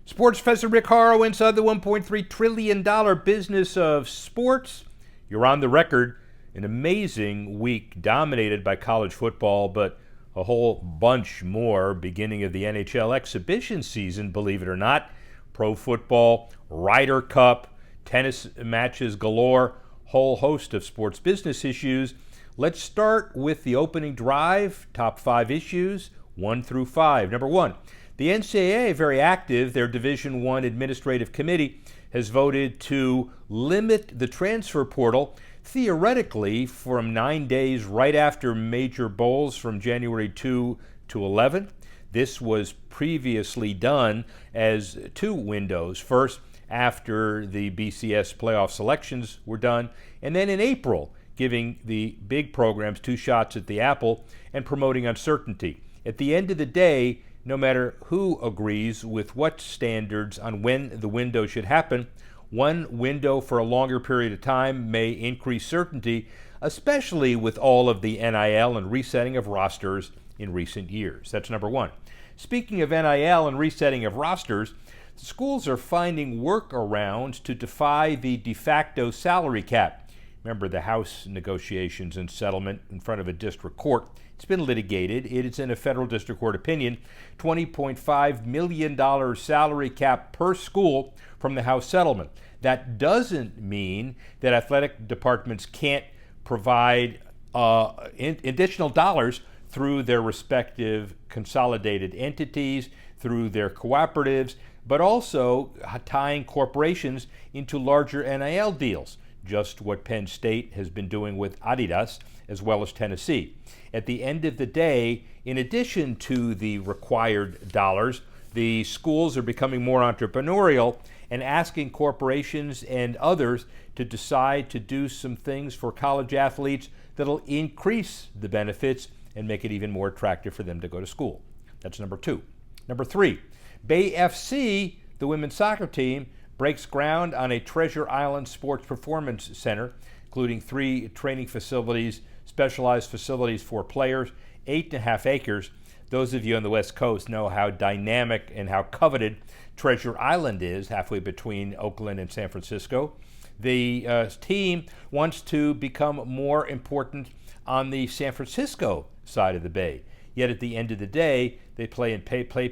Sports Professor Rick Horrow inside the $1.3 trillion business of sports. You're on the record. An amazing week dominated by college football, but a whole bunch more beginning of the NHL exhibition season, believe it or not. Pro football, Ryder Cup, tennis matches galore, whole host of sports business issues. Let's start with the opening drive, top 5 issues, 1 through 5. Number 1. The NCAA, very active, their Division I Administrative Committee has voted to limit the transfer portal theoretically from 9 days right after major bowls from January 2 to 11. This was previously done as 2 windows. First, after the BCS playoff selections were done, and then in April, giving the big programs 2 shots at the apple and promoting uncertainty. At the end of the day, no matter who agrees with what standards on when the window should happen, one window for a longer period of time may increase certainty, especially with all of the NIL and resetting of rosters in recent years. That's number 1. Speaking of NIL and resetting of rosters, schools are finding workarounds to defy the de facto salary cap. Remember the House negotiations and settlement in front of a district court. It's been litigated. It is in a federal district court opinion. $20.5 million salary cap per school from the House settlement. That doesn't mean that athletic departments can't provide additional dollars through their respective consolidated entities, through their cooperatives, but also tying corporations into larger NIL deals. Just what Penn State has been doing with Adidas, as well as Tennessee. At the end of the day, in addition to the required dollars, the schools are becoming more entrepreneurial and asking corporations and others to decide to do some things for college athletes that'll increase the benefits and make it even more attractive for them to go to school. That's number 2. Number 3, Bay FC, the women's soccer team, breaks ground on a Treasure Island Sports Performance Center, including 3 training facilities, specialized facilities for players, 8.5 acres. Those of you on the West Coast know how dynamic and how coveted Treasure Island is, halfway between Oakland and San Francisco. The team wants to become more important on the San Francisco side of the bay. Yet at the end of the day, they play at PayPal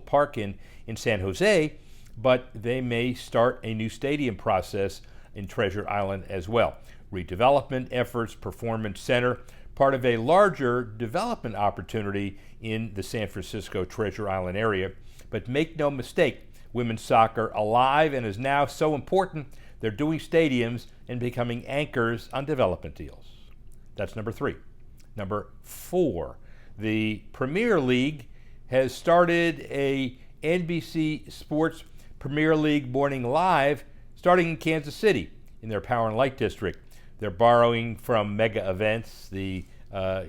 Park in San Jose, but they may start a new stadium process in Treasure Island as well. Redevelopment efforts, Performance Center, part of a larger development opportunity in the San Francisco Treasure Island area. But make no mistake, women's soccer alive and is now so important, they're doing stadiums and becoming anchors on development deals. That's number 3. Number 4, the Premier League has started a NBC Sports Premier League Morning Live starting in Kansas City in their Power and Light District. They're borrowing from mega events, the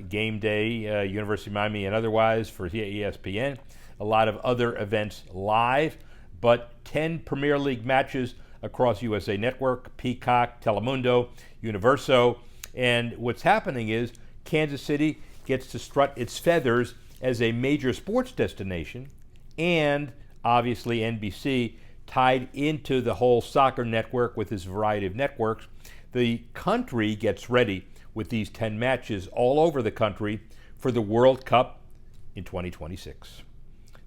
Game Day, University of Miami and otherwise for ESPN, a lot of other events live, but 10 Premier League matches across USA Network, Peacock, Telemundo, Universo, and what's happening is Kansas City gets to strut its feathers as a major sports destination, and obviously NBC tied into the whole soccer network with this variety of networks. The country gets ready with these 10 matches all over the country for the World Cup in 2026.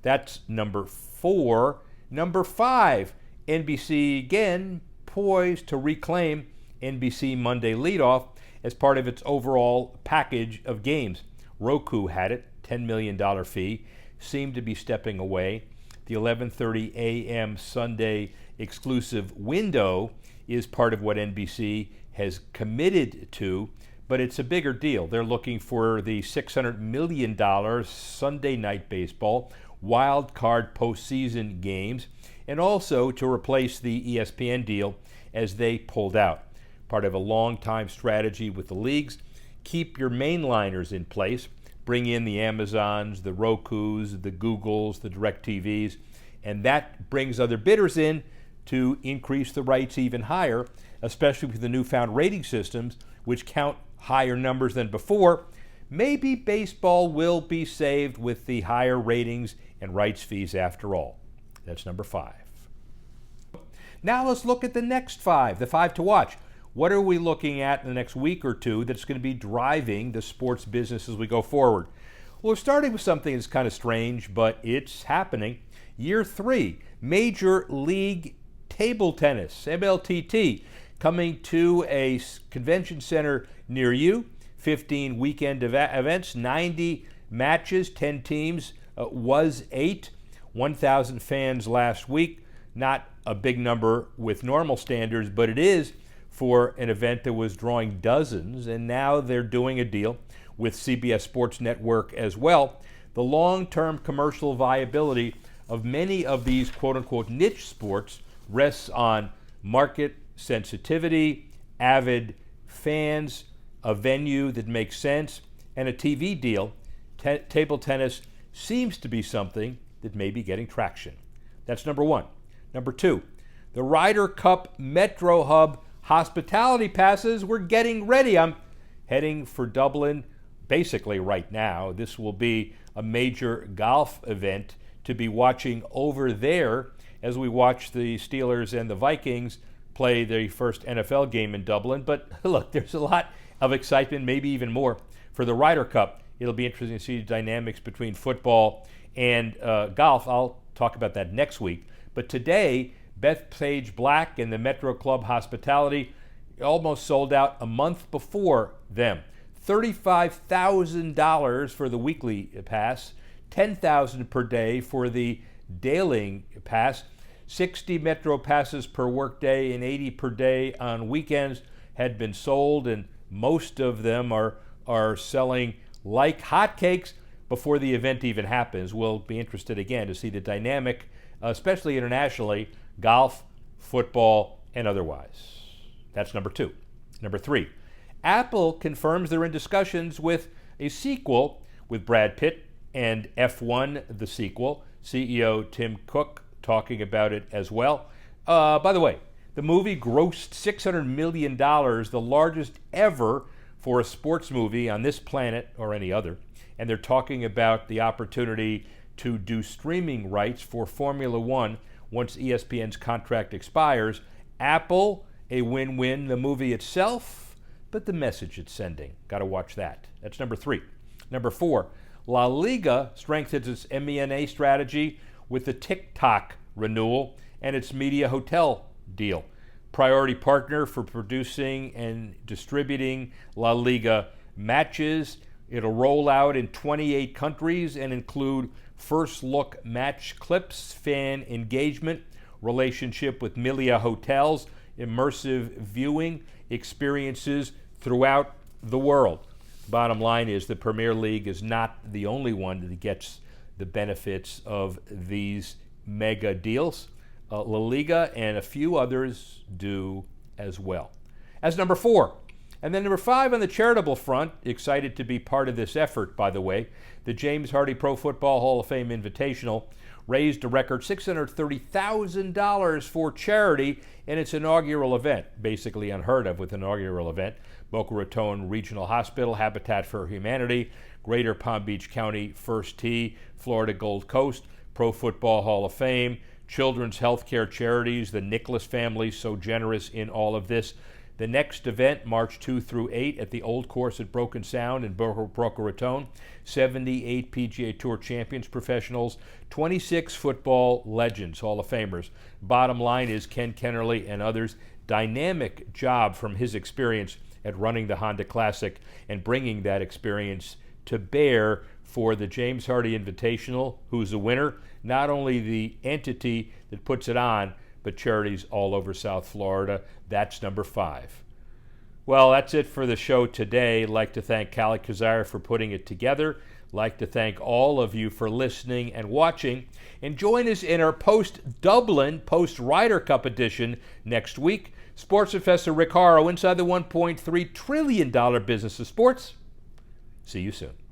That's number 4. Number 5, NBC again poised to reclaim NBC Monday Leadoff as part of its overall package of games. Roku had it, $10 million fee, seemed to be stepping away. The 11:30 a.m. Sunday exclusive window is part of what NBC has committed to, but it's a bigger deal. They're looking for the $600 million Sunday night baseball, wild card postseason games, and also to replace the ESPN deal as they pulled out. Part of a long-time strategy with the leagues, keep your mainliners in place, bring in the Amazons, the Rokus, the Googles, the DirecTVs, and that brings other bidders in to increase the rights even higher, especially with the newfound rating systems, which count higher numbers than before, maybe baseball will be saved with the higher ratings and rights fees after all. That's number 5. Now let's look at the next 5, the 5 to watch. What are we looking at in the next week or two that's going to be driving the sports business as we go forward? Well, we're starting with something that's kind of strange, but it's happening. Year 3, Major League Table Tennis, MLTT, coming to a convention center near you. 15 weekend events, 90 matches, 10 teams, was 8. 1,000 fans last week. Not a big number with normal standards, but it is for an event that was drawing dozens, and now they're doing a deal with CBS Sports Network as well. The long-term commercial viability of many of these quote-unquote niche sports rests on market sensitivity, avid fans, a venue that makes sense, and a TV deal. Table tennis seems to be something that may be getting traction. That's number 1. Number 2, the Ryder Cup Metro Hub hospitality passes. We're getting ready. I'm heading for Dublin basically right now. This will be a major golf event to be watching over there as we watch the Steelers and the Vikings play their first NFL game in Dublin. But look, there's a lot of excitement, maybe even more, for the Ryder Cup. It'll be interesting to see the dynamics between football and golf. I'll talk about that next week. But today, Bethpage Black and the Metro Club Hospitality almost sold out a month before them. $35,000 for the weekly pass, $10,000 per day for the daily pass, 60 Metro passes per workday and 80 per day on weekends had been sold, and most of them are selling like hotcakes before the event even happens. We'll be interested again to see the dynamic, especially internationally, golf, football, and otherwise. That's number 2. Number 3, Apple confirms they're in discussions with a sequel with Brad Pitt and F1, the sequel. CEO Tim Cook talking about it as well. By the way, the movie grossed $600 million, the largest ever for a sports movie on this planet or any other. And they're talking about the opportunity to do streaming rights for Formula One once ESPN's contract expires. Apple, a win-win. The movie itself, but the message it's sending. Got to watch that. That's number 3. Number 4, La Liga strengthens its M&A strategy with the TikTok renewal and its media hotel deal. Priority partner for producing and distributing La Liga matches. It'll roll out in 28 countries and include first look match clips, fan engagement, relationship with Melia hotels, immersive viewing experiences throughout the world. Bottom line is the Premier League is not the only one that gets the benefits of these mega deals. La Liga and a few others do as well. As number 4. And then number 5 on the charitable front, excited to be part of this effort, by the way, the James Hardy Pro Football Hall of Fame Invitational raised a record $630,000 for charity in its inaugural event, basically unheard of with an inaugural event. Boca Raton Regional Hospital, Habitat for Humanity, Greater Palm Beach County First Tee, Florida Gold Coast, Pro Football Hall of Fame, children's healthcare charities, the Nicholas family, so generous in all of this. The next event, March 2 through 8 at the Old Course at Broken Sound in Boca Raton. 78 PGA Tour champions, professionals, 26 football legends, Hall of Famers. Bottom line is Ken Kennerly and others, dynamic job from his experience at running the Honda Classic and bringing that experience to bear for the James Hardy Invitational, who's the winner, not only the entity that puts it on, but charities all over South Florida. That's number 5. Well, that's it for the show today. I'd like to thank Callie Kazire for putting it together. I'd like to thank all of you for listening and watching. And join us in our post-Dublin, post-Ryder Cup edition next week. Sports Professor Rick Horrow inside the $1.3 trillion business of sports. See you soon.